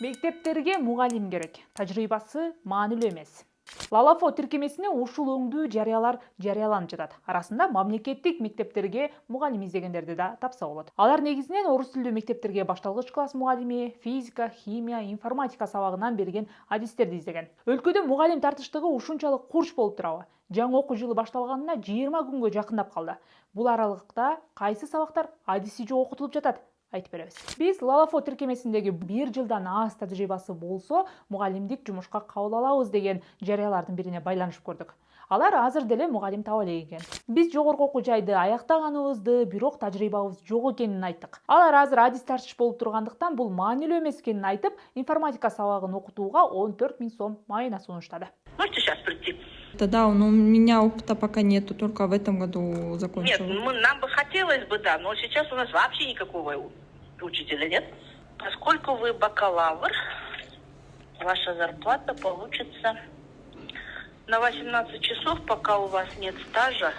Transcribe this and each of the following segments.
Мектептерге мугалим керек. Тажрыйбасы маанилүү эмес. Лалафо тиркемесине ушул өңдүү жарыялар жарыяланып жатат. Арасында мамлекеттик мектептерге мугалим издегендерди да тапса болот. Алар негизинен орус тилдүү мектептерге башталгыч класс мугалими, физика, химия, информатика сабагынан берген адистерди издеген. Өлкөдө мугалим тартыштыгы ушунчалык курч болуп турабы? Жаңы окуу жылы башталганына 20 күнгө жакындап калды. Бул аралыкта кайсы сабактар адиси жок окутулуп жатат? Айтып беребиз. Биз Лалафо тиркемесиндеги 1 жылдан аз тажрыйбасы болсо, мугалимдик жумушка кабыл алабыз деген жарыялардын бирине байланышып көрдүк. Алар азыр деле мугалим таба элек экен. Биз жогорку окуу жайды аяктаганыбызды, бирок тажрыйбабыз жок экенин айттык. Алар азыр адис тартыш болуп тургандыктан бул маанилүү эмес экенин айтып, информатика сабагын окутууга 14 000 сом майына сунуштады. Можете сейчас прийти? Да, но у меня опыта пока нету, только в этом году закончила. Нет, нам бы хотелось бы, да, но сейчас у нас вообще никакого учителя нет. Поскольку вы бакалавр, ваша зарплата получится на 18 часов, пока у вас нет стажа,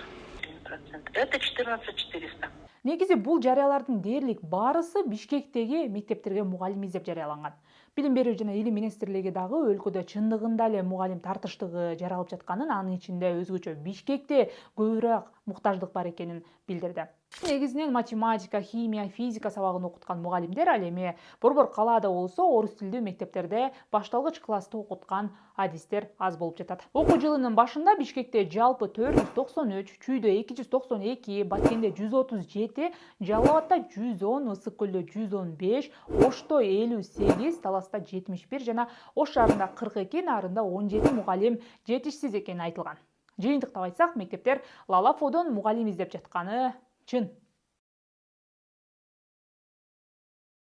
1%, это 14 400. Негизи бул жарыялардын дээрлик баарысы Бишкектеги мектептерге мугалим издеп жарыяланган. Билим берүү жана илим министрлиги дагы өлкөдө чындыгында эле мугалим тартыштыгы жаралып жатканын, анын ичинде өзгөчө Бишкекте көбүрөөк муктаждык бар экенин билдирди. Негизинен математика, химия, физика сабагын окуткан мугалимдер ал эми борбор калаада болсо орус тилдүү мектептерде башталгыч класста окуткан адистер аз болуп жатат. Окуу жылынын башында Бишкекте жалпы 493, Чүйдө 292, Баткенде 137, Жалал Абадта 110, Ысык Көлдө 115, Ошто 58, Таласта 71 жана Ош шаарында 42, Нарында 17 мугалим жетишсиз экени айтылган. Жыйынтыктап айтсак, мектептер Лалафодон мугалим издеп жатканы чын.